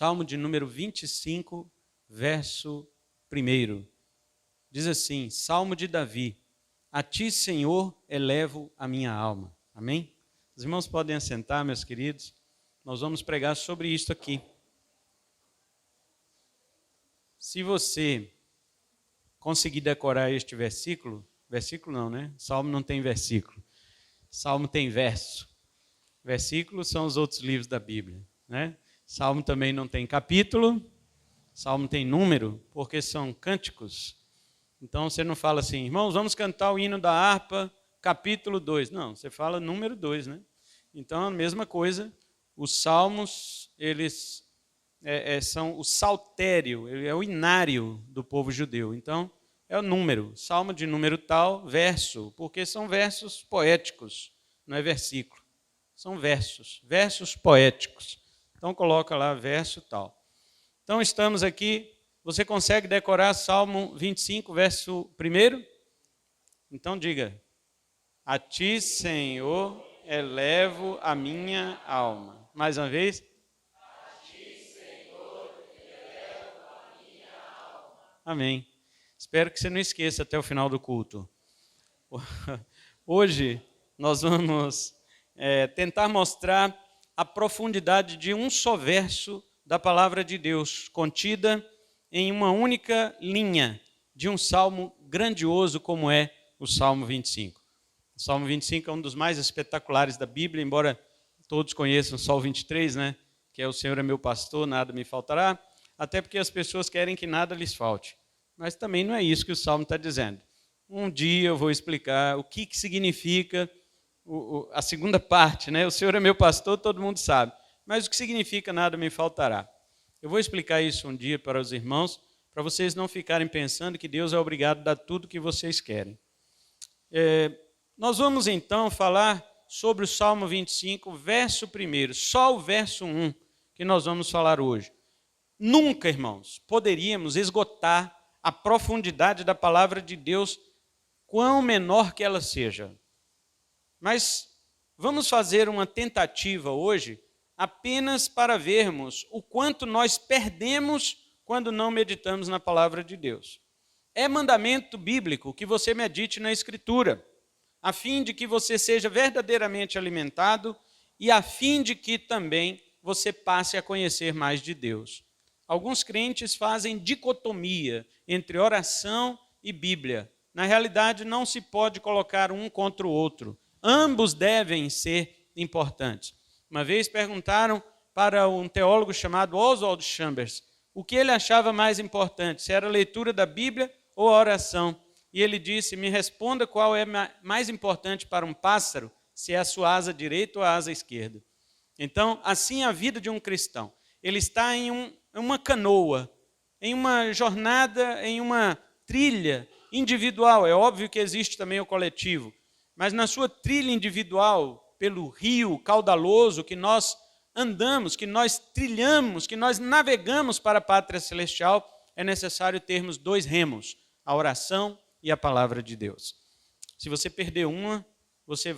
Salmo de número 25, verso 1. Diz assim, Salmo de Davi, a ti, Senhor, elevo a minha alma. Amém? Os irmãos podem assentar, meus queridos. Nós vamos pregar sobre isto aqui. Se você conseguir decorar este versículo não, né? Salmo não tem versículo. Salmo tem verso. Versículos são os outros livros da Bíblia, né? Salmo também não tem capítulo, Salmo tem número, porque são cânticos. Então você não fala assim, irmãos, vamos cantar o hino da harpa, capítulo 2. Não, você fala número 2, né? Então a mesma coisa, os salmos, eles são o saltério, é o inário do povo judeu. Então é o número, salmo de número tal, verso, porque são versos poéticos, não é versículo. São versos poéticos. Então coloca lá verso tal. Então estamos aqui, você consegue decorar Salmo 25, verso 1? Então diga, a ti, Senhor, elevo a minha alma. Mais uma vez. A ti, Senhor, elevo a minha alma. Amém. Espero que você não esqueça até o final do culto. Hoje nós vamos tentar mostrar a profundidade de um só verso da palavra de Deus, contida em uma única linha de um salmo grandioso como é o Salmo 25. O Salmo 25 é um dos mais espetaculares da Bíblia, embora todos conheçam só o 23, né? Que é o Senhor é meu pastor, nada me faltará, até porque as pessoas querem que nada lhes falte. Mas também não é isso que o Salmo está dizendo. Um dia eu vou explicar o que significa a segunda parte, né? O Senhor é meu pastor, todo mundo sabe. Mas o que significa nada me faltará? Eu vou explicar isso um dia para os irmãos, para vocês não ficarem pensando que Deus é obrigado a dar tudo o que vocês querem. Nós vamos então falar sobre o Salmo 25, verso 1, só o verso 1 que nós vamos falar hoje. Nunca, irmãos, poderíamos esgotar a profundidade da palavra de Deus, quão menor que ela seja. Mas vamos fazer uma tentativa hoje apenas para vermos o quanto nós perdemos quando não meditamos na palavra de Deus. É mandamento bíblico que você medite na Escritura, a fim de que você seja verdadeiramente alimentado e a fim de que também você passe a conhecer mais de Deus. Alguns crentes fazem dicotomia entre oração e Bíblia. Na realidade, não se pode colocar um contra o outro. Ambos devem ser importantes. Uma vez perguntaram para um teólogo chamado Oswald Chambers o que ele achava mais importante, se era a leitura da Bíblia ou a oração. E ele disse, me responda qual é mais importante para um pássaro, se é a sua asa direita ou a asa esquerda. Então, assim é a vida de um cristão. Ele está em uma canoa, em uma jornada, em uma trilha individual. É óbvio que existe também o coletivo. Mas na sua trilha individual, pelo rio caudaloso que nós andamos, que nós trilhamos, que nós navegamos para a pátria celestial, é necessário termos dois remos, a oração e a palavra de Deus. Se você perder você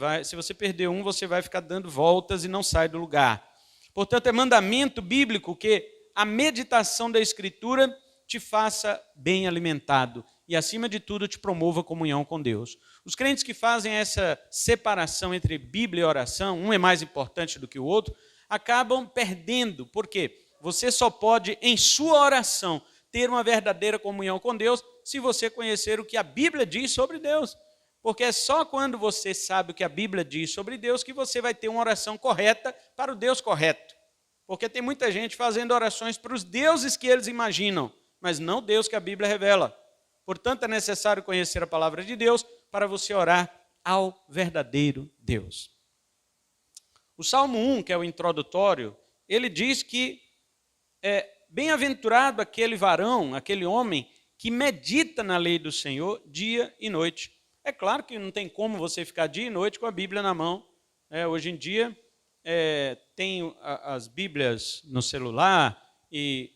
vai ficar dando voltas e não sai do lugar. Portanto, é mandamento bíblico que a meditação da Escritura te faça bem alimentado e, acima de tudo, te promova a comunhão com Deus. Os crentes que fazem essa separação entre Bíblia e oração, um é mais importante do que o outro, acabam perdendo. Por quê? Você só pode, em sua oração, ter uma verdadeira comunhão com Deus se você conhecer o que a Bíblia diz sobre Deus. Porque é só quando você sabe o que a Bíblia diz sobre Deus que você vai ter uma oração correta para o Deus correto. Porque tem muita gente fazendo orações para os deuses que eles imaginam, mas não Deus que a Bíblia revela. Portanto, é necessário conhecer a palavra de Deus para você orar ao verdadeiro Deus. O Salmo 1, que é o introdutório, ele diz que é bem-aventurado aquele varão, aquele homem que medita na lei do Senhor dia e noite. É claro que não tem como você ficar dia e noite com a Bíblia na mão. Hoje em dia tem as Bíblias no celular e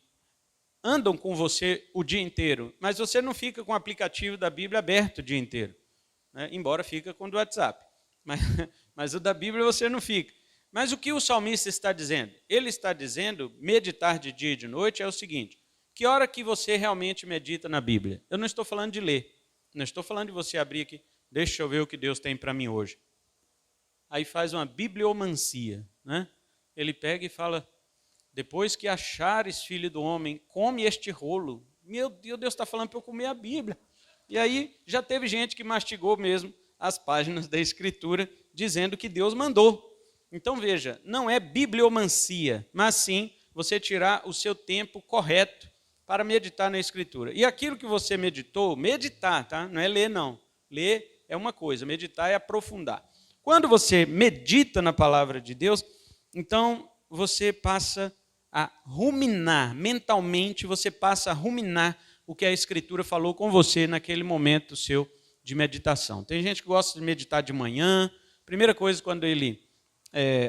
andam com você o dia inteiro, mas você não fica com o aplicativo da Bíblia aberto o dia inteiro, né? Embora fica com o do WhatsApp, mas o da Bíblia você não fica. Mas o que o salmista está dizendo? Ele está dizendo, meditar de dia e de noite é o seguinte: que hora que você realmente medita na Bíblia? Eu não estou falando de ler, não estou falando de você abrir aqui, deixa eu ver o que Deus tem para mim hoje. Aí faz uma bibliomancia, né? Ele pega e fala: depois que achares, filho do homem, come este rolo. Meu Deus, Deus está falando para eu comer a Bíblia. E aí já teve gente que mastigou mesmo as páginas da Escritura, dizendo que Deus mandou. Então veja, não é bibliomancia, mas sim você tirar o seu tempo correto para meditar na Escritura. E aquilo que você meditou, meditar, tá? Não é ler não. Ler é uma coisa, meditar é aprofundar. Quando você medita na palavra de Deus, então você passa a ruminar, mentalmente você passa a ruminar o que a Escritura falou com você naquele momento seu de meditação. Tem gente que gosta de meditar de manhã. Primeira coisa, quando ele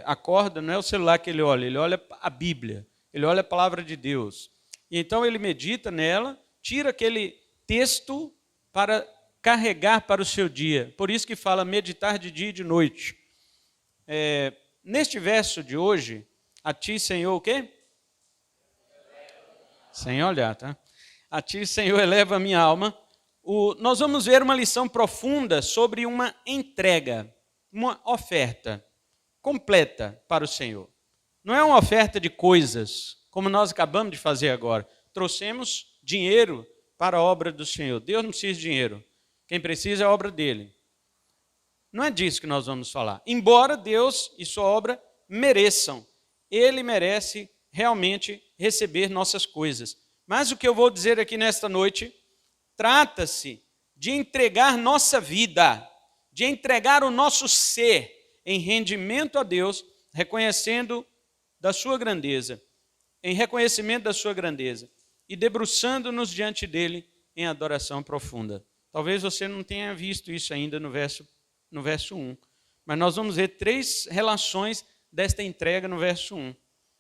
acorda, não é o celular que ele olha a Bíblia, ele olha a palavra de Deus. E então ele medita nela, tira aquele texto para carregar para o seu dia. Por isso que fala meditar de dia e de noite. Neste verso de hoje, a ti, Senhor, o quê? Sem olhar, tá? A ti, Senhor, eleva a minha alma. Nós vamos ver uma lição profunda sobre uma entrega, uma oferta completa para o Senhor. Não é uma oferta de coisas, como nós acabamos de fazer agora. Trouxemos dinheiro para a obra do Senhor. Deus não precisa de dinheiro. Quem precisa é a obra dele. Não é disso que nós vamos falar. Embora Deus e sua obra mereçam, ele merece realmente receber nossas coisas. Mas o que eu vou dizer aqui nesta noite, trata-se de entregar nossa vida, de entregar o nosso ser em rendimento a Deus, reconhecendo da sua grandeza, em reconhecimento da sua grandeza e debruçando-nos diante dele em adoração profunda. Talvez você não tenha visto isso ainda no verso 1, mas nós vamos ver 3 relações desta entrega no verso 1.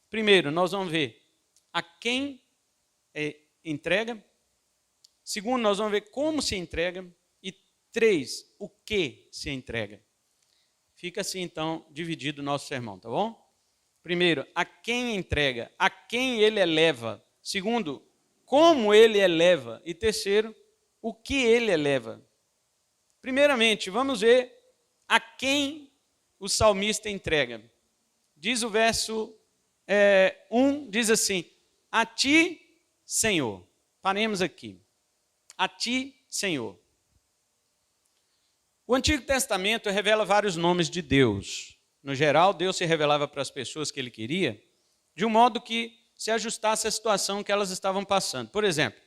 Primeiro, nós vamos ver a quem entrega. Segundo, nós vamos ver como se entrega. E 3, o que se entrega. Fica assim, então, dividido o nosso sermão, tá bom? Primeiro, a quem entrega, a quem ele eleva. Segundo, como ele eleva. E terceiro, o que ele eleva. Primeiramente, vamos ver a quem o salmista entrega. Diz o verso 1, diz assim: a ti, Senhor. Paremos aqui. A ti, Senhor. O Antigo Testamento revela vários nomes de Deus. No geral, Deus se revelava para as pessoas que ele queria, de um modo que se ajustasse à situação que elas estavam passando. Por exemplo,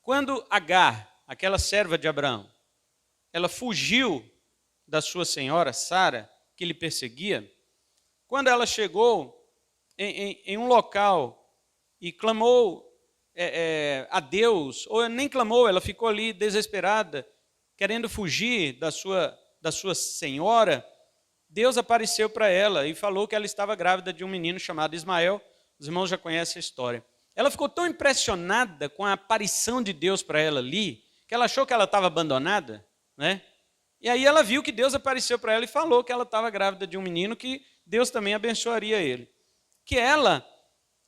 quando Agar, aquela serva de Abraão, ela fugiu da sua senhora, Sara, que lhe perseguia, quando ela chegou em um local e clamou a Deus, ou nem clamou, ela ficou ali desesperada, querendo fugir da sua senhora, Deus apareceu para ela e falou que ela estava grávida de um menino chamado Ismael. Os irmãos já conhecem a história. Ela ficou tão impressionada com a aparição de Deus para ela ali, que ela achou que ela estava abandonada, né? E aí ela viu que Deus apareceu para ela e falou que ela estava grávida de um menino, que Deus também abençoaria ele. Que ela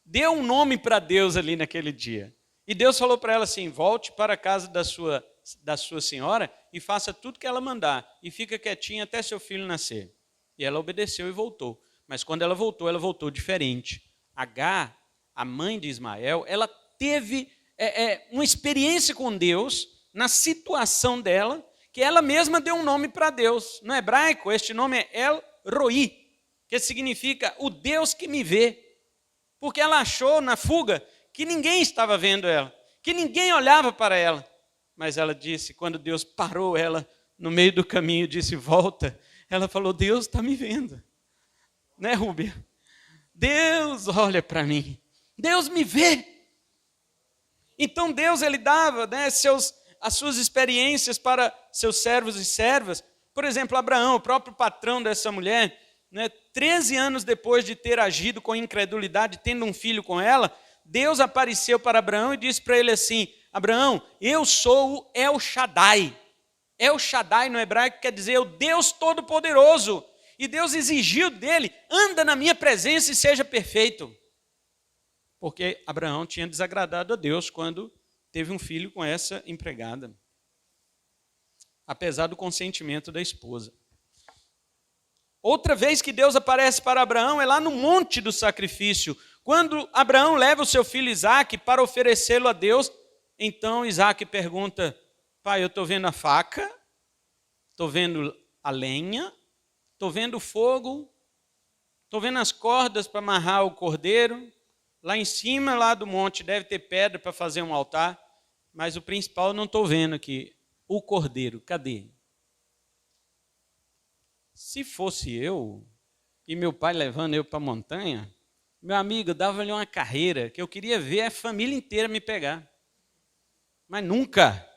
deu um nome para Deus ali naquele dia. E Deus falou para ela assim: volte para a casa da sua senhora e faça tudo que ela mandar. E fica quietinha até seu filho nascer. E ela obedeceu e voltou. Mas quando ela voltou diferente. Agar, a mãe de Ismael, ela teve uma experiência com Deus na situação dela, que ela mesma deu um nome para Deus. No hebraico, este nome é El Roi, que significa o Deus que me vê. Porque ela achou na fuga que ninguém estava vendo ela, que ninguém olhava para ela. Mas ela disse, quando Deus parou ela no meio do caminho, disse: volta. Ela falou: Deus está me vendo. Né, Rúbia? Deus olha para mim. Deus me vê. Então Deus, ele dava, né, as suas experiências para seus servos e servas. Por exemplo, Abraão, o próprio patrão dessa mulher, né, 13 anos depois de ter agido com incredulidade, tendo um filho com ela, Deus apareceu para Abraão e disse para ele assim: Abraão, eu sou o El Shaddai. El Shaddai no hebraico quer dizer o Deus Todo-Poderoso. E Deus exigiu dele: anda na minha presença e seja perfeito. Porque Abraão tinha desagradado a Deus quando teve um filho com essa empregada, apesar do consentimento da esposa. Outra vez que Deus aparece para Abraão é lá no monte do sacrifício. Quando Abraão leva o seu filho Isaque para oferecê-lo a Deus, então Isaque pergunta: pai, eu estou vendo a faca, estou vendo a lenha, estou vendo o fogo, estou vendo as cordas para amarrar o cordeiro. Lá em cima, lá do monte, deve ter pedra para fazer um altar, mas o principal eu não estou vendo aqui. O cordeiro, cadê? Se fosse eu, e meu pai levando eu para a montanha, meu amigo, dava-lhe uma carreira que eu queria ver a família inteira me pegar. Mas nunca.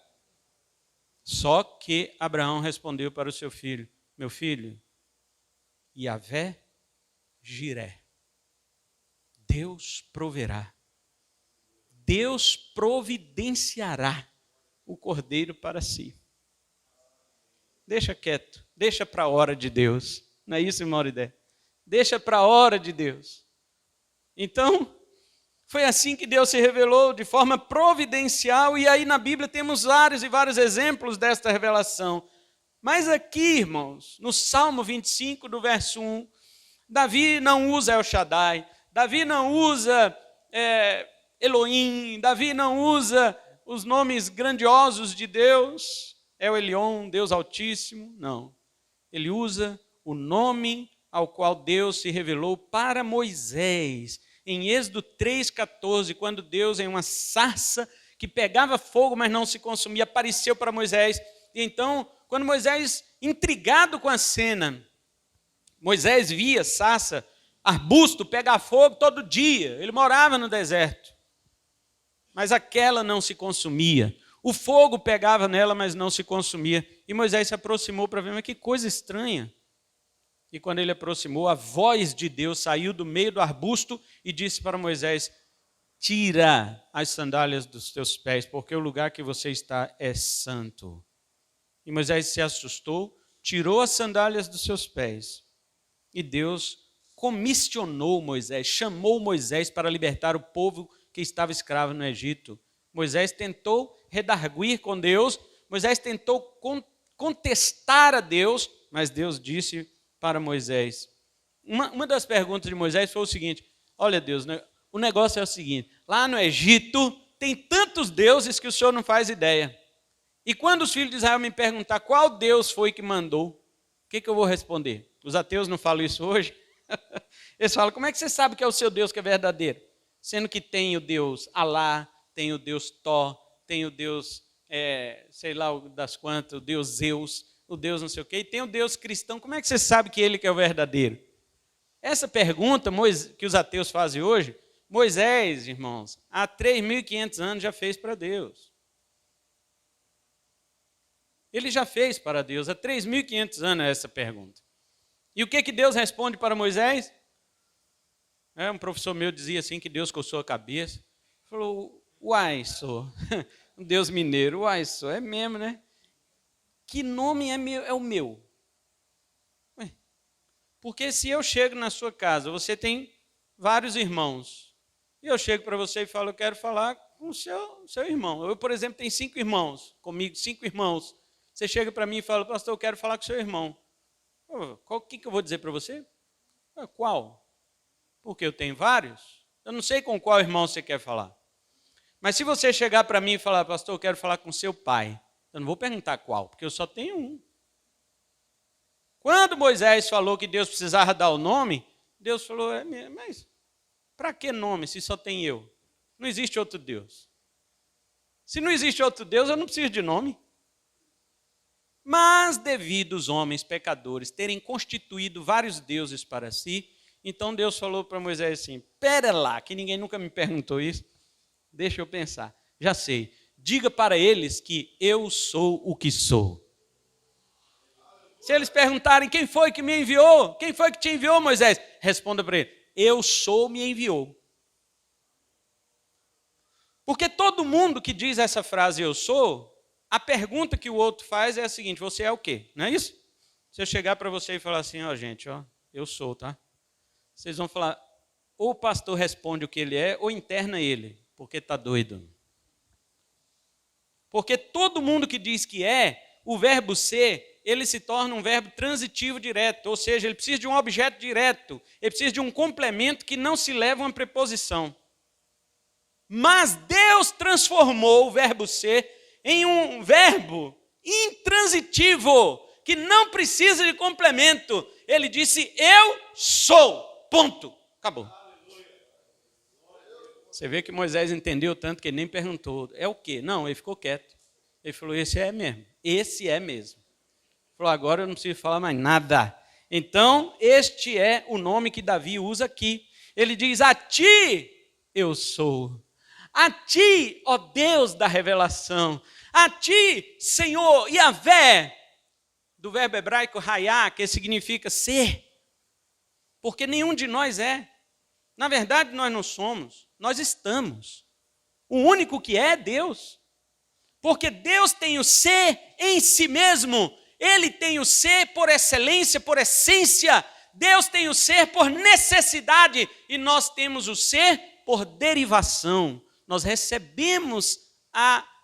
Só que Abraão respondeu para o seu filho: meu filho, Yahvé Jiré, Deus proverá, Deus providenciará o cordeiro para si. Deixa quieto, deixa para a hora de Deus. Não é isso, irmão Ideia? Deixa para a hora de Deus. Então, foi assim que Deus se revelou de forma providencial, e aí na Bíblia temos vários e vários exemplos desta revelação. Mas aqui, irmãos, no Salmo 25, do verso 1, Davi não usa El Shaddai, Davi não usa Elohim, Davi não usa os nomes grandiosos de Deus, El Elyon, Deus Altíssimo, não. Ele usa o nome ao qual Deus se revelou para Moisés. Em Êxodo 3,14, quando Deus, em uma sarça que pegava fogo, mas não se consumia, apareceu para Moisés. E então, quando Moisés, intrigado com a cena, Moisés via sarça, arbusto, pegar fogo todo dia. Ele morava no deserto. Mas aquela não se consumia. O fogo pegava nela, mas não se consumia. E Moisés se aproximou para ver, mas que coisa estranha. E quando ele aproximou, a voz de Deus saiu do meio do arbusto e disse para Moisés: tira as sandálias dos teus pés, porque o lugar que você está é santo. E Moisés se assustou, tirou as sandálias dos seus pés. E Deus comissionou Moisés, chamou Moisés para libertar o povo que estava escravo no Egito. Moisés tentou redarguir com Deus, Moisés tentou contestar a Deus, mas Deus disse para Moisés. Uma das perguntas de Moisés foi o seguinte: olha Deus, o negócio é o seguinte, lá no Egito tem tantos deuses que o Senhor não faz ideia. E quando os filhos de Israel me perguntar qual Deus foi que mandou, o que eu vou responder? Os ateus não falam isso hoje? Eles falam: como é que você sabe que é o seu Deus que é verdadeiro? Sendo que tem o Deus Alá, tem o Deus Tó, tem o Deus, sei lá das quantas, o Deus Zeus, o Deus não sei o quê, e tem o Deus cristão. Como é que você sabe que ele que é o verdadeiro? Essa pergunta que os ateus fazem hoje, Moisés, irmãos, há 3.500 anos já fez para Deus. Ele já fez para Deus, há 3.500 anos essa pergunta. E o que Deus responde para Moisés? Um professor meu dizia assim que Deus coçou a cabeça. Falou: uai, senhor, um Deus mineiro, uai, senhor, é mesmo, né? Que nome é o meu? Ué, porque se eu chego na sua casa, você tem vários irmãos, e eu chego para você e falo: eu quero falar com o seu irmão. Eu, por exemplo, tenho 5 irmãos, comigo 5 irmãos. Você chega para mim e fala: pastor, eu quero falar com o seu irmão. O que eu vou dizer para você? Qual? Porque eu tenho vários. Eu não sei com qual irmão você quer falar. Mas se você chegar para mim e falar: pastor, eu quero falar com seu pai, eu não vou perguntar qual, porque eu só tenho um. Quando Moisés falou que Deus precisava dar o nome, Deus falou: mas para que nome se só tem eu? Não existe outro Deus. Se não existe outro Deus, eu não preciso de nome. Mas devido os homens pecadores terem constituído vários deuses para si, então Deus falou para Moisés assim: pera lá, que ninguém nunca me perguntou isso, deixa eu pensar, já sei, diga para eles que eu sou o que sou. Se eles perguntarem: quem foi que me enviou? Quem foi que te enviou, Moisés? Responda para ele: eu sou, me enviou. Porque todo mundo que diz essa frase, eu sou, a pergunta que o outro faz é a seguinte: você é o quê? Não é isso? Se eu chegar para você e falar assim, ó gente, ó, eu sou, tá? Vocês vão falar, ou o pastor responde o que ele é, ou interna ele, porque está doido. Porque todo mundo que diz que é, o verbo ser, ele se torna um verbo transitivo direto, ou seja, ele precisa de um objeto direto, ele precisa de um complemento que não se leva a uma preposição. Mas Deus transformou o verbo ser em um verbo intransitivo, que não precisa de complemento. Ele disse, eu sou, ponto, acabou. Você vê que Moisés entendeu tanto que ele nem perguntou, é o quê? Não, ele ficou quieto. Ele falou, esse é mesmo, esse é mesmo. Ele falou, agora eu não preciso falar mais nada. Então, este é o nome que Davi usa aqui. Ele diz, a ti eu sou. A ti, ó Deus da revelação. A ti, Senhor, Yahvé, do verbo hebraico hayá, que significa ser. Porque nenhum de nós é. Na verdade, nós não somos, nós estamos. O único que é Deus. Porque Deus tem o ser em si mesmo. Ele tem o ser por excelência, por essência. Deus tem o ser por necessidade. E nós temos o ser por derivação. Nós recebemos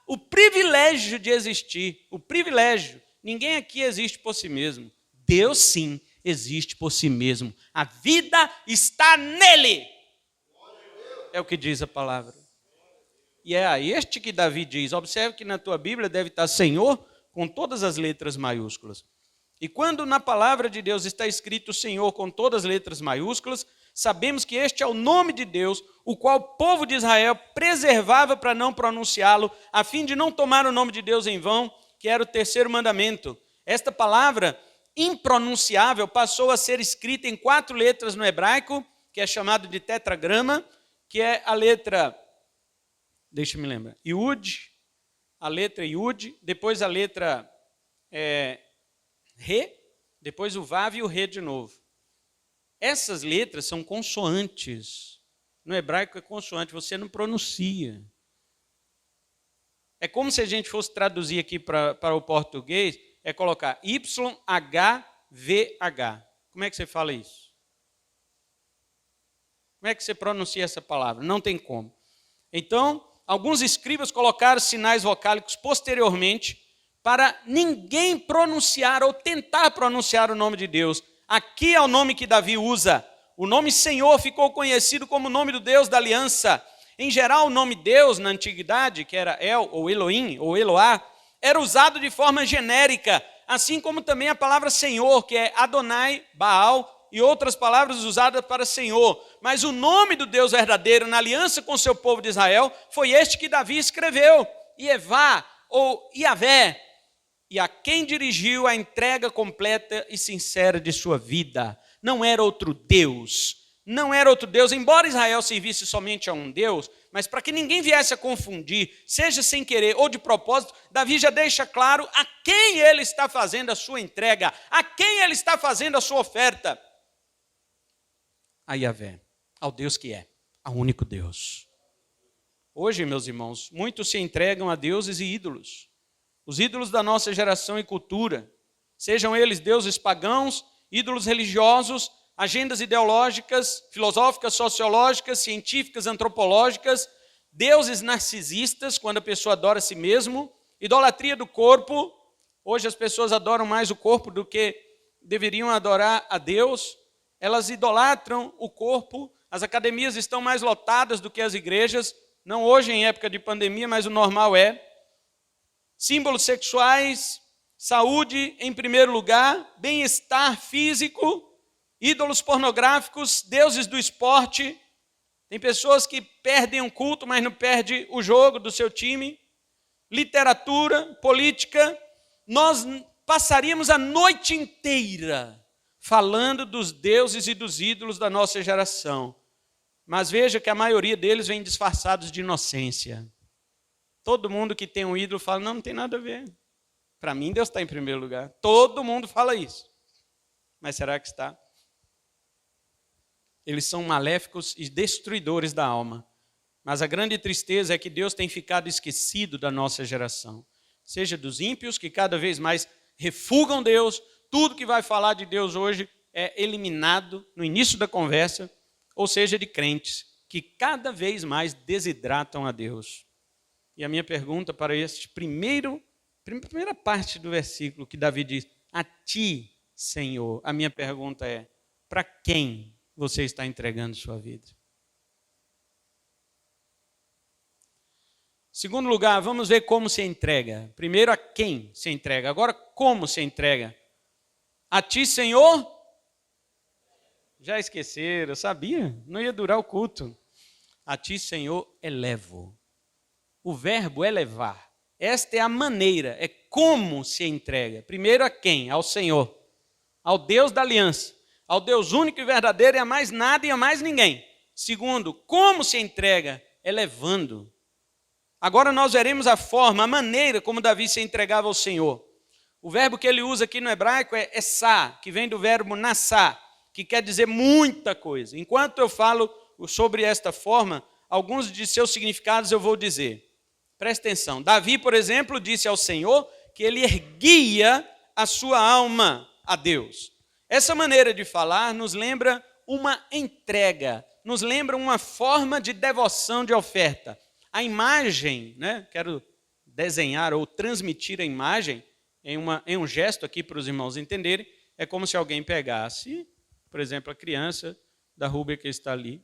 o privilégio de existir. O privilégio. Ninguém aqui existe por si mesmo. Deus, sim, existe por si mesmo. A vida está nele. É o que diz a palavra. E é a este que Davi diz. Observe que na tua Bíblia deve estar Senhor com todas as letras maiúsculas. E quando na palavra de Deus está escrito Senhor com todas as letras maiúsculas, sabemos que este é o nome de Deus, o qual o povo de Israel preservava para não pronunciá-lo, a fim de não tomar o nome de Deus em vão, que era o terceiro mandamento. Esta palavra impronunciável passou a ser escrita em 4 letras no hebraico, que é chamado de tetragrama, que é a letra, deixa-me lembrar, Yud, a letra Yud, depois a letra Re, depois o Vav e o Re de novo. Essas letras são consoantes. No hebraico é consoante, você não pronuncia. É como se a gente fosse traduzir aqui para o português, é colocar YHVH. Como é que você fala isso? Como é que você pronuncia essa palavra? Não tem como. Então, alguns escribas colocaram sinais vocálicos posteriormente para ninguém pronunciar ou tentar pronunciar o nome de Deus. Aqui é o nome que Davi usa. O nome Senhor ficou conhecido como o nome do Deus da aliança. Em geral, o nome Deus na antiguidade, que era El ou Elohim ou Eloá, era usado de forma genérica, assim como também a palavra Senhor, que é Adonai, Baal, e outras palavras usadas para Senhor. Mas o nome do Deus verdadeiro na aliança com o seu povo de Israel foi este que Davi escreveu, Ievá ou Yahvé, e a quem dirigiu a entrega completa e sincera de sua vida. Não era outro Deus, não era outro Deus, embora Israel servisse somente a um Deus, mas para que ninguém viesse a confundir, seja sem querer ou de propósito, Davi já deixa claro a quem ele está fazendo a sua entrega, a quem ele está fazendo a sua oferta. A Yahvé, ao Deus que é, ao único Deus. Hoje, meus irmãos, muitos se entregam a deuses e ídolos. Os ídolos da nossa geração e cultura, sejam eles deuses pagãos, ídolos religiosos, agendas ideológicas, filosóficas, sociológicas, científicas, antropológicas, deuses narcisistas, quando a pessoa adora a si mesmo, idolatria do corpo. Hoje as pessoas adoram mais o corpo do que deveriam adorar a Deus. Elas idolatram o corpo, as academias estão mais lotadas do que as igrejas, não hoje em época de pandemia, mas o normal é. Símbolos sexuais, saúde em primeiro lugar, bem-estar físico, ídolos pornográficos, deuses do esporte. Tem pessoas que perdem um culto, mas não perdem o jogo do seu time. Literatura, política. Nós passaríamos a noite inteira falando dos deuses e dos ídolos da nossa geração. Mas veja que a maioria deles vem disfarçados de inocência. Todo mundo que tem um ídolo fala, não tem nada a ver. Para mim, Deus está em primeiro lugar. Todo mundo fala isso. Mas será que está? Eles são maléficos e destruidores da alma. Mas a grande tristeza é que Deus tem ficado esquecido da nossa geração. Seja dos ímpios, que cada vez mais refugam Deus, tudo que vai falar de Deus hoje é eliminado no início da conversa, ou seja, de crentes que cada vez mais desidratam a Deus. E a minha pergunta para este primeira parte do versículo que Davi diz, a ti, Senhor, a minha pergunta é, para quem você está entregando sua vida? Segundo lugar, vamos ver como se entrega. Primeiro, a quem se entrega. Agora, como se entrega? A ti, Senhor? Já esqueceram, eu sabia, não ia durar o culto. A ti, Senhor, elevo. O verbo elevar. Esta é a maneira, é como se entrega. Primeiro, a quem? Ao Senhor. Ao Deus da aliança. Ao Deus único e verdadeiro e a mais nada e a mais ninguém. Segundo, como se entrega? Elevando. Agora nós veremos a forma, a maneira como Davi se entregava ao Senhor. O verbo que ele usa aqui no hebraico é essá, que vem do verbo nassá, que quer dizer muita coisa. Enquanto eu falo sobre esta forma, alguns de seus significados eu vou dizer. Presta atenção. Davi, por exemplo, disse ao Senhor que ele erguia a sua alma a Deus. Essa maneira de falar nos lembra uma entrega, nos lembra uma forma de devoção de oferta. A imagem, né? Quero desenhar ou transmitir a imagem em um gesto aqui para os irmãos entenderem. É como se alguém pegasse, por exemplo, a criança da Rúbia que está ali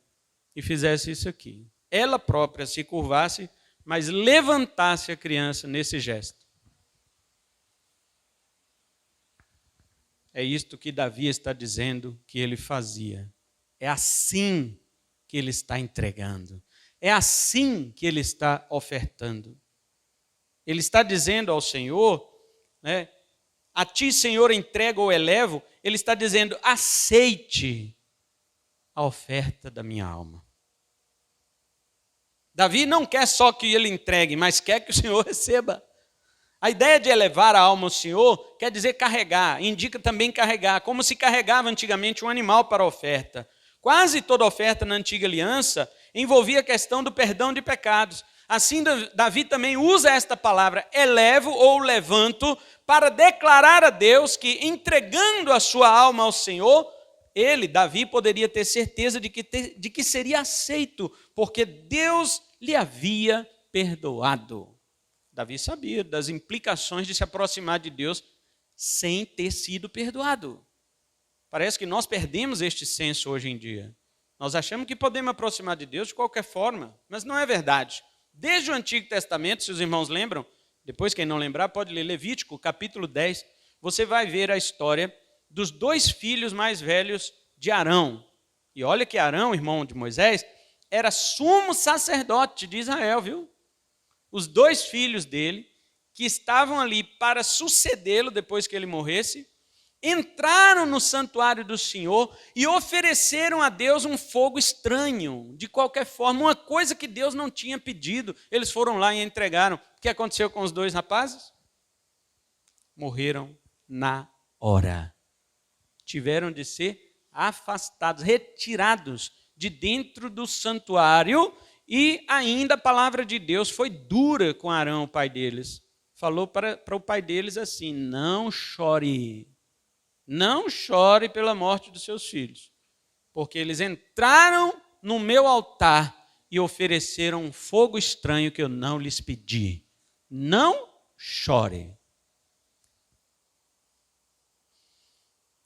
e fizesse isso aqui. Ela própria se curvasse, mas levantasse a criança nesse gesto. É isto que Davi está dizendo que ele fazia. É assim que ele está entregando. É assim que ele está ofertando. Ele está dizendo ao Senhor, né, a ti, Senhor, entrego ou elevo. Ele está dizendo, aceite a oferta da minha alma. Davi não quer só que ele entregue, mas quer que o Senhor receba. A ideia de elevar a alma ao Senhor quer dizer carregar, indica também carregar, como se carregava antigamente um animal para a oferta. Quase toda oferta na antiga aliança envolvia a questão do perdão de pecados. Assim, Davi também usa esta palavra, elevo ou levanto, para declarar a Deus que, entregando a sua alma ao Senhor, ele, Davi, poderia ter certeza de que seria aceito, porque Deus lhe havia perdoado. Davi sabia das implicações de se aproximar de Deus sem ter sido perdoado. Parece que nós perdemos este senso hoje em dia. Nós achamos que podemos aproximar de Deus de qualquer forma, mas não é verdade. Desde o Antigo Testamento, se os irmãos lembram, depois quem não lembrar pode ler Levítico, capítulo 10, você vai ver a história dos 2 filhos mais velhos de Arão. E olha que Arão, irmão de Moisés, era sumo sacerdote de Israel, viu? Os 2 filhos dele, que estavam ali para sucedê-lo depois que ele morresse, entraram no santuário do Senhor e ofereceram a Deus um fogo estranho, de qualquer forma, uma coisa que Deus não tinha pedido. Eles foram lá e entregaram. O que aconteceu com os 2 rapazes? Morreram na hora. Tiveram de ser afastados, retirados de dentro do santuário, e ainda a palavra de Deus foi dura com Arão, o pai deles. Falou para o pai deles assim, não chore pela morte dos seus filhos, porque eles entraram no meu altar e ofereceram um fogo estranho que eu não lhes pedi. Não chore.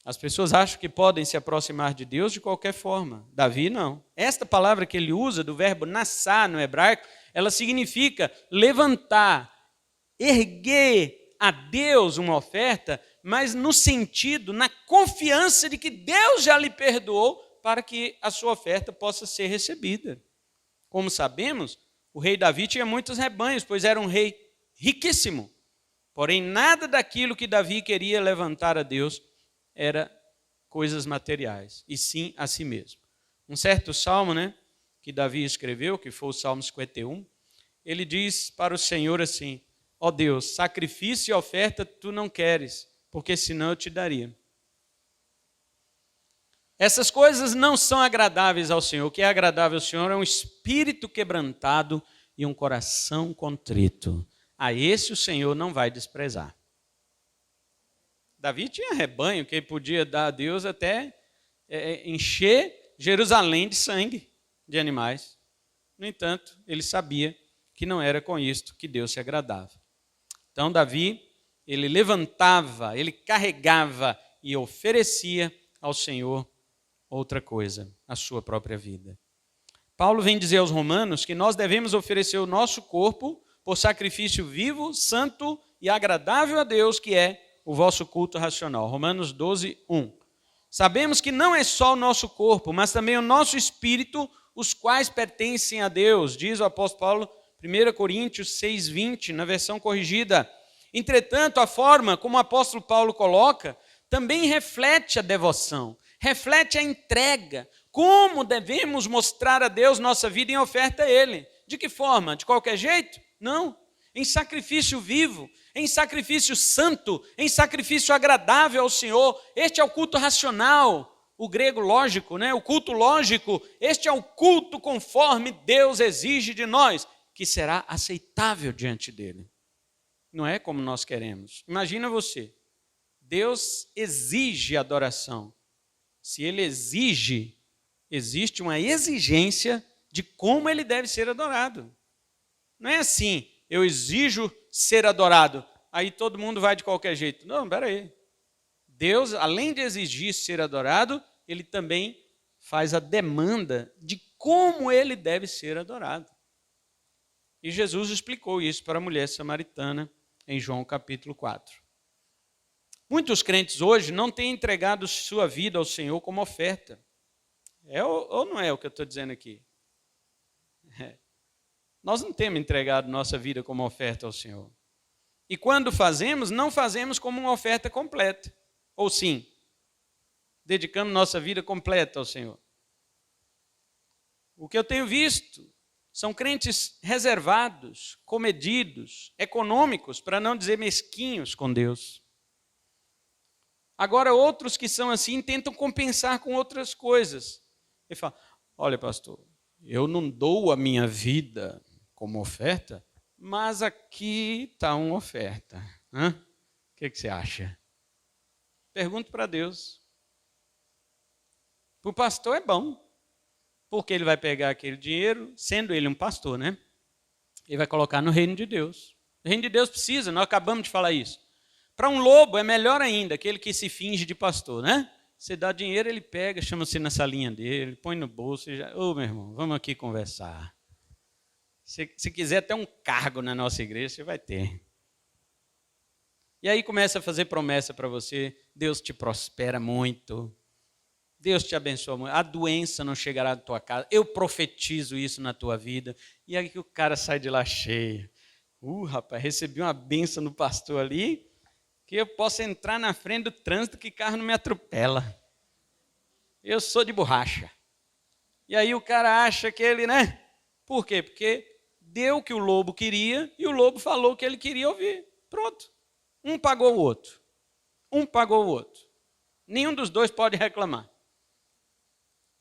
As pessoas acham que podem se aproximar de Deus de qualquer forma. Davi não. Esta palavra que ele usa, do verbo nassá no hebraico, ela significa levantar, erguer a Deus uma oferta, mas no sentido, na confiança de que Deus já lhe perdoou para que a sua oferta possa ser recebida. Como sabemos, o rei Davi tinha muitos rebanhos, pois era um rei riquíssimo. Porém, nada daquilo que Davi queria levantar a Deus era coisas materiais, e sim a si mesmo. Um certo salmo, né, que Davi escreveu, que foi o Salmo 51, ele diz para o Senhor assim, ó Deus, sacrifício e oferta tu não queres, porque senão eu te daria. Essas coisas não são agradáveis ao Senhor. O que é agradável ao Senhor é um espírito quebrantado e um coração contrito. A esse o Senhor não vai desprezar. Davi tinha rebanho que ele podia dar a Deus até encher Jerusalém de sangue de animais. No entanto, ele sabia que não era com isto que Deus se agradava. Então, Davi, ele levantava, ele carregava e oferecia ao Senhor outra coisa, a sua própria vida. Paulo vem dizer aos romanos que nós devemos oferecer o nosso corpo por sacrifício vivo, santo e agradável a Deus, que é o vosso culto racional. Romanos 12, 1. Sabemos que não é só o nosso corpo, mas também o nosso espírito, os quais pertencem a Deus, diz o apóstolo Paulo, 1 Coríntios 6, 20, na versão corrigida. Entretanto, a forma como o apóstolo Paulo coloca, também reflete a devoção, reflete a entrega, como devemos mostrar a Deus nossa vida em oferta a Ele. De que forma? De qualquer jeito? Não. Em sacrifício vivo, em sacrifício santo, em sacrifício agradável ao Senhor. Este é o culto racional, o grego lógico, né? O culto lógico. Este é o culto conforme Deus exige de nós, que será aceitável diante dele. Não é como nós queremos. Imagina você, Deus exige adoração. Se ele exige, existe uma exigência de como ele deve ser adorado. Não é assim, eu exijo ser adorado, aí todo mundo vai de qualquer jeito. Não, peraí. Deus, além de exigir ser adorado, ele também faz a demanda de como ele deve ser adorado. E Jesus explicou isso para a mulher samaritana em João capítulo 4. Muitos crentes hoje não têm entregado sua vida ao Senhor como oferta. É ou não é o que eu estou dizendo aqui? Nós não temos entregado nossa vida como oferta ao Senhor. E quando fazemos, não fazemos como uma oferta completa. Ou sim, dedicamos nossa vida completa ao Senhor. O que eu tenho visto são crentes reservados, comedidos, econômicos, para não dizer mesquinhos com Deus. Agora, outros que são assim tentam compensar com outras coisas. Ele fala, olha pastor, eu não dou a minha vida como oferta, mas aqui está uma oferta. O que você acha? Pergunto para Deus. Para o pastor é bom, porque ele vai pegar aquele dinheiro, sendo ele um pastor, né? Ele vai colocar no reino de Deus. O reino de Deus precisa, nós acabamos de falar isso. Para um lobo é melhor ainda, aquele que se finge de pastor, né? Você dá dinheiro, ele pega, chama você na salinha dele, põe no bolso e já... Ô, meu irmão, vamos aqui conversar. Se quiser ter um cargo na nossa igreja, você vai ter. E aí começa a fazer promessa para você, Deus te prospera muito, Deus te abençoa muito, a doença não chegará na tua casa, eu profetizo isso na tua vida. E aí que o cara sai de lá cheio. Rapaz, recebi uma bênção do pastor ali, que eu posso entrar na frente do trânsito que carro não me atropela. Eu sou de borracha. E aí o cara acha que ele, né? Por quê? Porque deu o que o lobo queria e o lobo falou o que ele queria ouvir. Pronto. Um pagou o outro. Um pagou o outro. Nenhum dos dois pode reclamar.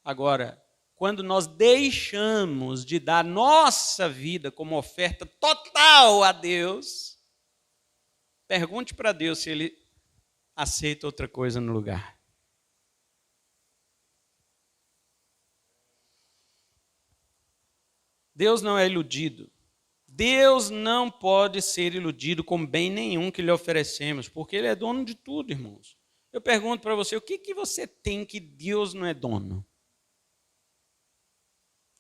Agora, quando nós deixamos de dar nossa vida como oferta total a Deus, pergunte para Deus se ele aceita outra coisa no lugar. Deus não é iludido. Deus não pode ser iludido com bem nenhum que lhe oferecemos, porque Ele é dono de tudo, irmãos. Eu pergunto para você, o que você tem que Deus não é dono?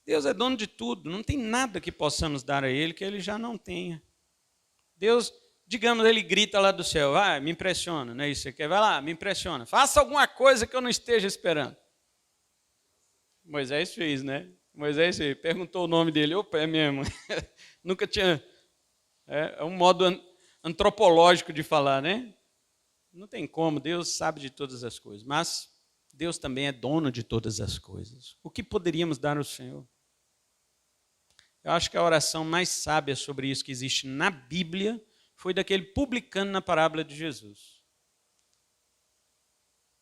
Deus é dono de tudo, não tem nada que possamos dar a Ele que Ele já não tenha. Deus, digamos, Ele grita lá do céu, vai, me impressiona, não é isso que você quer? Vai lá, me impressiona, faça alguma coisa que eu não esteja esperando. Moisés fez, né? Moisés perguntou o nome dele, opa, é mesmo. Nunca tinha... É um modo antropológico de falar, né? Não tem como, Deus sabe de todas as coisas, mas Deus também é dono de todas as coisas. O que poderíamos dar ao Senhor? Eu acho que a oração mais sábia sobre isso que existe na Bíblia foi daquele publicano na parábola de Jesus.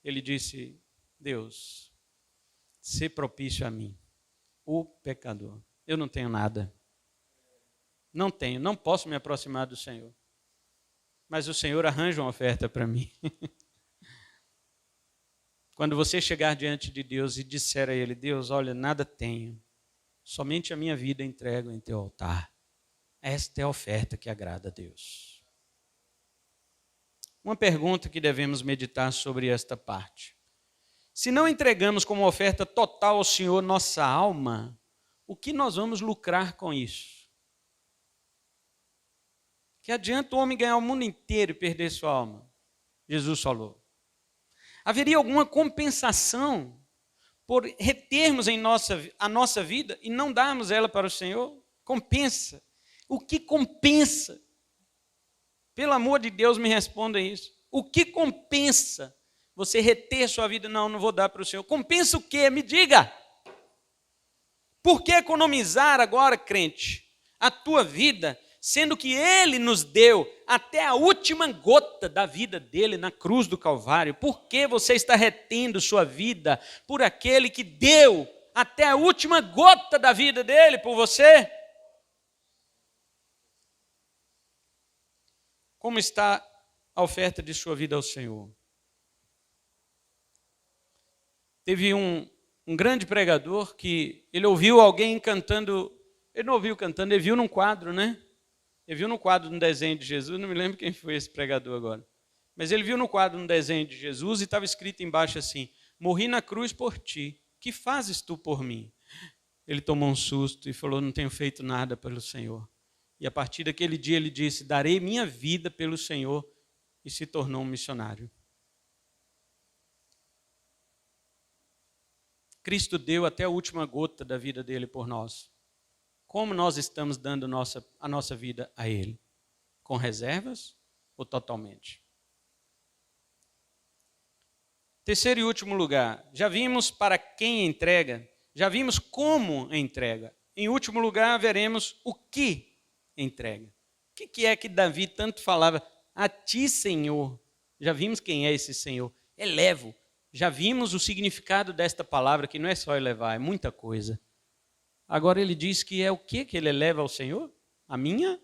Ele disse, Deus, sê propício a mim, o pecador. Eu não tenho nada. Não tenho, não posso me aproximar do Senhor. Mas o Senhor arranja uma oferta para mim. Quando você chegar diante de Deus e disser a Ele, Deus, olha, nada tenho, somente a minha vida entrego em teu altar. Esta é a oferta que agrada a Deus. Uma pergunta que devemos meditar sobre esta parte. Se não entregamos como oferta total ao Senhor nossa alma, o que nós vamos lucrar com isso? Que adianta o homem ganhar o mundo inteiro e perder sua alma? Jesus falou. Haveria alguma compensação por retermos a nossa vida e não darmos ela para o Senhor? Compensa. O que compensa? Pelo amor de Deus, me responda isso. O que compensa você reter sua vida? Não vou dar para o Senhor. Compensa o quê? Me diga. Por que economizar agora, crente, a tua vida, sendo que Ele nos deu até a última gota da vida dele na cruz do Calvário? Por que você está retendo sua vida por aquele que deu até a última gota da vida dele por você? Como está a oferta de sua vida ao Senhor? Teve um grande pregador que ele ouviu alguém cantando, ele não ouviu cantando, ele viu num quadro, né? Ele viu no quadro, no desenho de Jesus, não me lembro quem foi esse pregador agora. Mas ele viu no quadro, no desenho de Jesus, e estava escrito embaixo assim, morri na cruz por ti, que fazes tu por mim? Ele tomou um susto e falou, não tenho feito nada pelo Senhor. E a partir daquele dia ele disse, darei minha vida pelo Senhor, e se tornou um missionário. Cristo deu até a última gota da vida dele por nós. Como nós estamos dando a nossa vida a Ele? Com reservas ou totalmente? Terceiro e último lugar, já vimos para quem entrega, já vimos como entrega. Em último lugar, veremos o que entrega. O que é que Davi tanto falava? A ti, Senhor. Já vimos quem é esse Senhor. Elevo. Já vimos o significado desta palavra, que não é só elevar, é muita coisa. Agora ele diz que é o que ele eleva ao Senhor? A minha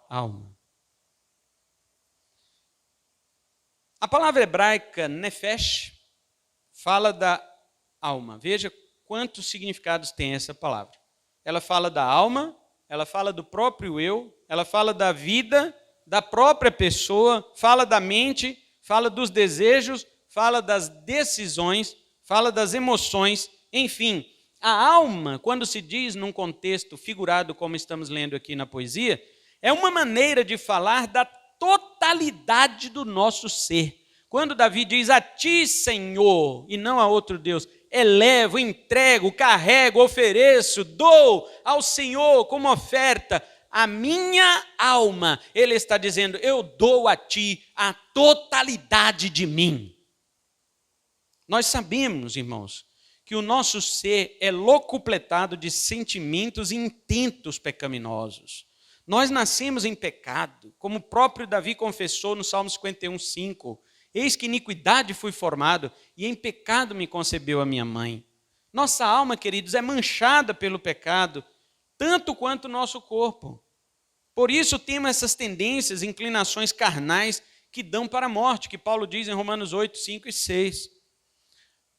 alma. A palavra hebraica nefesh fala da alma. Veja quantos significados tem essa palavra. Ela fala da alma, ela fala do próprio eu, ela fala da vida, da própria pessoa, fala da mente, fala dos desejos, fala das decisões, fala das emoções, enfim. A alma, quando se diz num contexto figurado, como estamos lendo aqui na poesia, é uma maneira de falar da totalidade do nosso ser. Quando Davi diz a ti, Senhor, e não a outro Deus, elevo, entrego, carrego, ofereço, dou ao Senhor como oferta a minha alma. Ele está dizendo, eu dou a ti a totalidade de mim. Nós sabemos, irmãos, que o nosso ser é locupletado de sentimentos e intentos pecaminosos. Nós nascemos em pecado, como o próprio Davi confessou no Salmo 51:5. Eis que iniquidade fui formado, e em pecado me concebeu a minha mãe. Nossa alma, queridos, é manchada pelo pecado, tanto quanto o nosso corpo. Por isso temos essas tendências, inclinações carnais que dão para a morte, que Paulo diz em Romanos 8:5 e 6.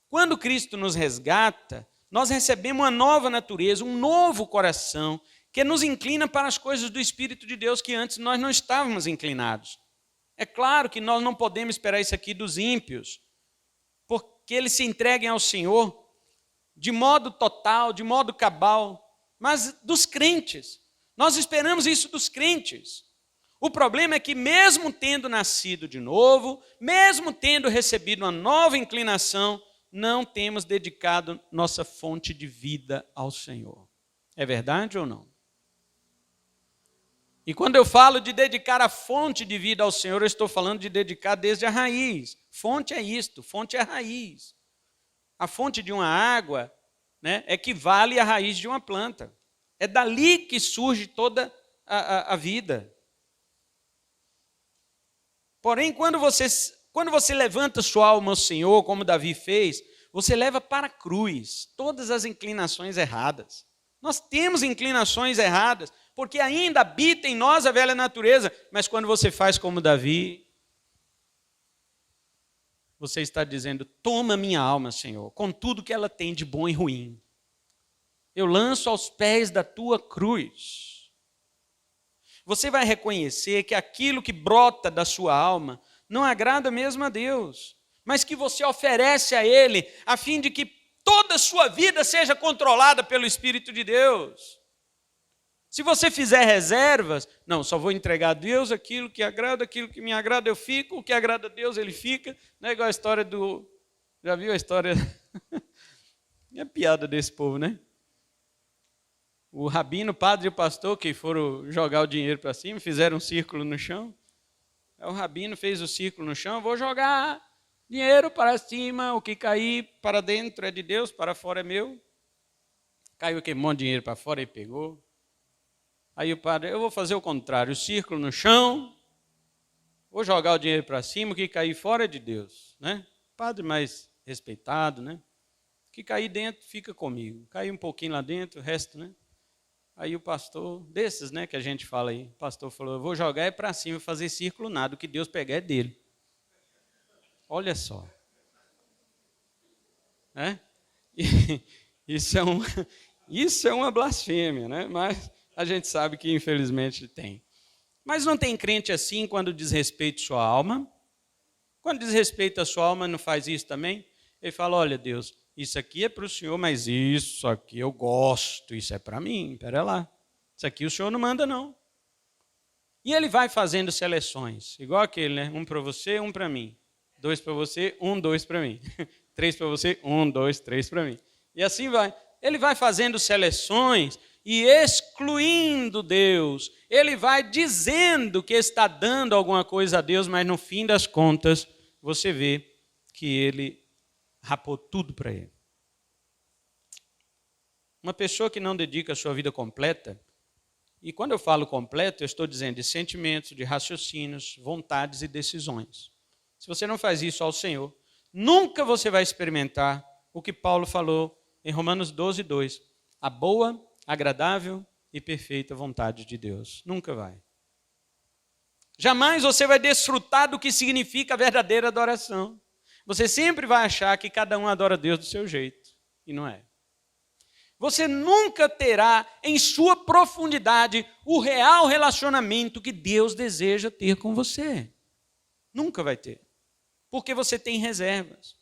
Quando Cristo nos resgata, nós recebemos uma nova natureza, um novo coração, que nos inclina para as coisas do Espírito de Deus que antes nós não estávamos inclinados. É claro que nós não podemos esperar isso aqui dos ímpios, porque eles se entreguem ao Senhor de modo total, de modo cabal, mas dos crentes. Nós esperamos isso dos crentes. O problema é que mesmo tendo nascido de novo, mesmo tendo recebido uma nova inclinação, não temos dedicado nossa fonte de vida ao Senhor. É verdade ou não? E quando eu falo de dedicar a fonte de vida ao Senhor, eu estou falando de dedicar desde a raiz. Fonte é isto, fonte é a raiz. A fonte de uma água, né, equivale à raiz de uma planta. É dali que surge toda a vida. Porém, quando você levanta sua alma ao Senhor, como Davi fez, você leva para a cruz todas as inclinações erradas. Nós temos inclinações erradas, porque ainda habita em nós a velha natureza, mas quando você faz como Davi, você está dizendo: toma minha alma, Senhor, com tudo que ela tem de bom e ruim. Eu lanço aos pés da tua cruz. Você vai reconhecer que aquilo que brota da sua alma não agrada mesmo a Deus, mas que você oferece a Ele a fim de que toda a sua vida seja controlada pelo Espírito de Deus. Se você fizer reservas, não, só vou entregar a Deus aquilo que me agrada eu fico, o que agrada a Deus ele fica. Não é igual a história do... Já viu a história? É piada desse povo, né? O rabino, o padre e o pastor que foram jogar o dinheiro para cima, fizeram um círculo no chão. Aí o rabino fez o círculo no chão: vou jogar dinheiro para cima, o que cair para dentro é de Deus, para fora é meu. Caiu aquele monte de dinheiro para fora e pegou. Aí o padre: eu vou fazer o contrário, o círculo no chão, vou jogar o dinheiro para cima, o que cair fora é de Deus, né? Padre mais respeitado, né? O que cair dentro fica comigo. Caiu um pouquinho lá dentro, o resto, né? Aí o pastor, desses, né, que a gente fala aí, o pastor falou: eu vou jogar é para cima, fazer círculo nada, o que Deus pegar é dele. Olha só. Né? Isso é uma blasfêmia, né? Mas a gente sabe que infelizmente tem. Mas não tem crente assim quando diz respeito à sua alma? Quando diz respeito à sua alma, não faz isso também? Ele fala: olha, Deus, isso aqui é para o Senhor, mas isso aqui eu gosto, isso é para mim, espera lá. Isso aqui o Senhor não manda, não. E ele vai fazendo seleções, igual aquele, né? 1 para você, 1 para mim. 2 para você, 1, 2 para mim. 3 para você, 1, 2, 3 para mim. E assim vai. Ele vai fazendo seleções e excluindo Deus. Ele vai dizendo que está dando alguma coisa a Deus, mas no fim das contas, você vê que ele rapou tudo para ele. Uma pessoa que não dedica a sua vida completa, e quando eu falo completo, eu estou dizendo de sentimentos, de raciocínios, vontades e decisões. Se você não faz isso ao Senhor, nunca você vai experimentar o que Paulo falou em Romanos 12, 2. A boa, agradável e perfeita vontade de Deus. Nunca vai. Jamais você vai desfrutar do que significa a verdadeira adoração. Você sempre vai achar que cada um adora Deus do seu jeito. E não é. Você nunca terá em sua profundidade o real relacionamento que Deus deseja ter com você. Nunca vai ter. Porque você tem reservas.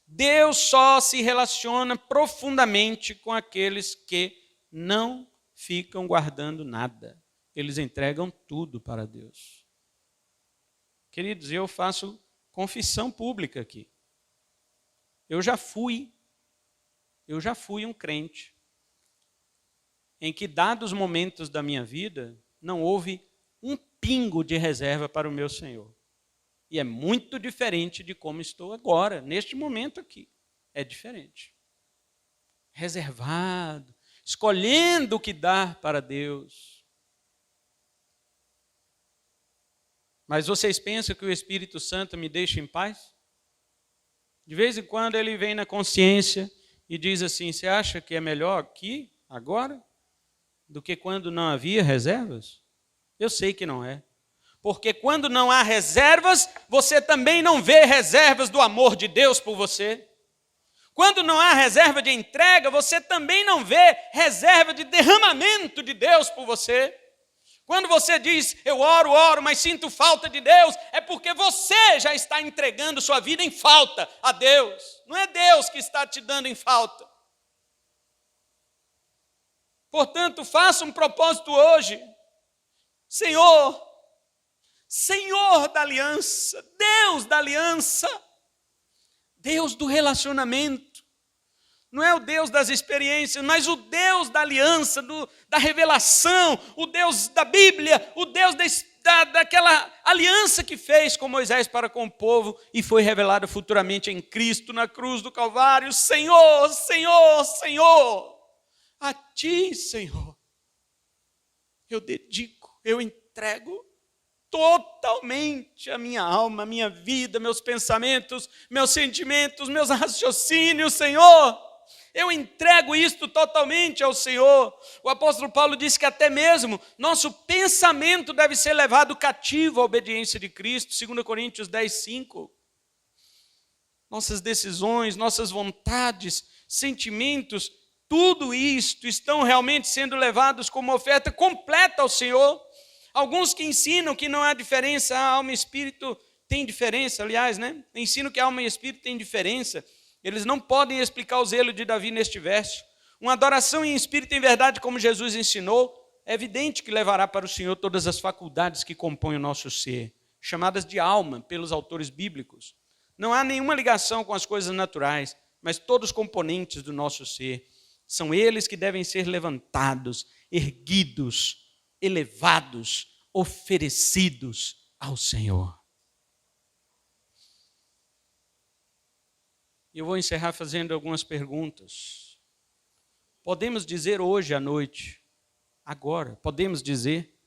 Deus só se relaciona profundamente com aqueles que não ficam guardando nada. Eles entregam tudo para Deus. Queridos, eu faço confissão pública aqui. Eu já fui um crente em que, dados momentos da minha vida, não houve um pingo de reserva para o meu Senhor. E é muito diferente de como estou agora, neste momento aqui. É diferente. Reservado, escolhendo o que dar para Deus. Mas vocês pensam que o Espírito Santo me deixa em paz? De vez em quando ele vem na consciência e diz assim: você acha que é melhor aqui, agora, do que quando não havia reservas? Eu sei que não é. Porque quando não há reservas, você também não vê reservas do amor de Deus por você. Quando não há reserva de entrega, você também não vê reserva de derramamento de Deus por você. Quando você diz: eu oro, mas sinto falta de Deus, é porque você já está entregando sua vida em falta a Deus. Não é Deus que está te dando em falta. Portanto, faça um propósito hoje. Senhor da aliança, Deus da aliança, Deus do relacionamento. Não é o Deus das experiências, mas o Deus da aliança, da revelação, o Deus da Bíblia, o Deus daquela aliança que fez com Moisés para com o povo e foi revelada futuramente em Cristo na cruz do Calvário. Senhor, Senhor, Senhor, a Ti, Senhor, eu dedico, eu entrego totalmente a minha alma, a minha vida, meus pensamentos, meus sentimentos, meus raciocínios, Senhor. Eu entrego isto totalmente ao Senhor. O apóstolo Paulo disse que até mesmo nosso pensamento deve ser levado cativo à obediência de Cristo, 2 Coríntios 10, 5. nossas decisões, nossas vontades, sentimentos, tudo isto estão realmente sendo levados como oferta completa ao Senhor. Alguns que ensinam que não há diferença, a alma e espírito tem diferença, aliás, né? Ensinam que a alma e espírito têm diferença. Eles não podem explicar o zelo de Davi neste verso. Uma adoração em espírito e em verdade, como Jesus ensinou, é evidente que levará para o Senhor todas as faculdades que compõem o nosso ser, chamadas de alma pelos autores bíblicos. Não há nenhuma ligação com as coisas naturais, mas todos os componentes do nosso ser. São eles que devem ser levantados, erguidos, elevados, oferecidos ao Senhor. Eu vou encerrar fazendo algumas perguntas. Podemos dizer hoje à noite, agora, podemos dizer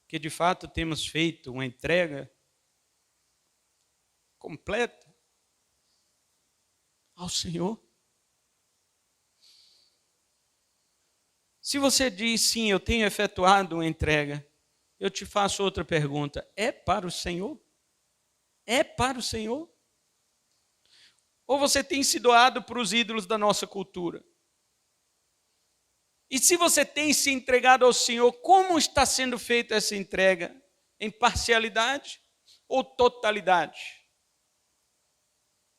que de fato temos feito uma entrega completa ao Senhor? Se você diz sim, eu tenho efetuado uma entrega, eu te faço outra pergunta: é para o Senhor? É para o Senhor? Ou você tem se doado para os ídolos da nossa cultura? E se você tem se entregado ao Senhor, como está sendo feita essa entrega? Em parcialidade ou totalidade?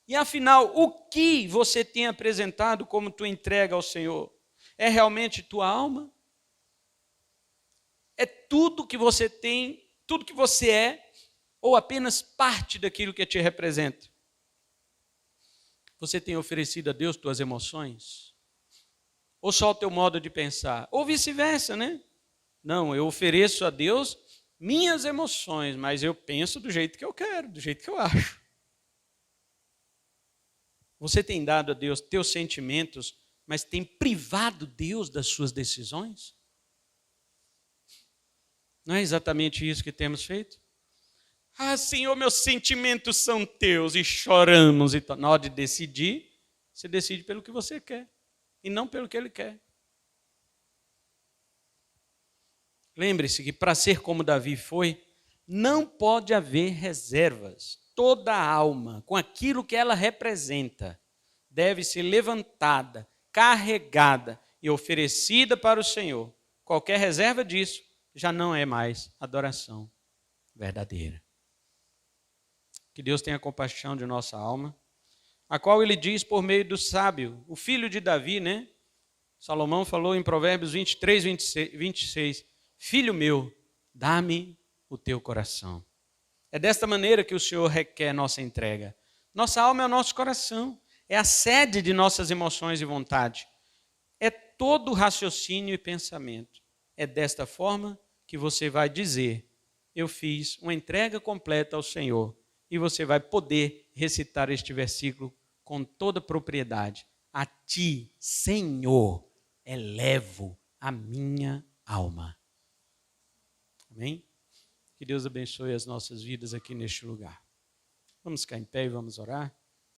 E afinal, o que você tem apresentado como tua entrega ao Senhor? É realmente tua alma? É tudo que você tem, tudo que você é, ou apenas parte daquilo que te representa? Você tem oferecido a Deus tuas emoções? Ou só o teu modo de pensar? Ou vice-versa, né? Não, eu ofereço a Deus minhas emoções, mas eu penso do jeito que eu quero, do jeito que eu acho. Você tem dado a Deus teus sentimentos, mas tem privado Deus das suas decisões? Não é exatamente isso que temos feito? Ah, Senhor, meus sentimentos são teus, e choramos. E na hora de decidir, você decide pelo que você quer, e não pelo que Ele quer. Lembre-se que para ser como Davi foi, não pode haver reservas. Toda a alma, com aquilo que ela representa, deve ser levantada, carregada e oferecida para o Senhor. Qualquer reserva disso já não é mais adoração verdadeira. Que Deus tenha compaixão de nossa alma, a qual Ele diz por meio do sábio, o filho de Davi, né? Salomão falou em Provérbios 23, 26, filho meu, dá-me o teu coração. É desta maneira que o Senhor requer nossa entrega. Nossa alma é o nosso coração, é a sede de nossas emoções e vontade. É todo raciocínio e pensamento. É desta forma que você vai dizer, eu fiz uma entrega completa ao Senhor. E você vai poder recitar este versículo com toda propriedade. A ti, Senhor, elevo a minha alma. Amém? Que Deus abençoe as nossas vidas aqui neste lugar. Vamos ficar em pé e vamos orar.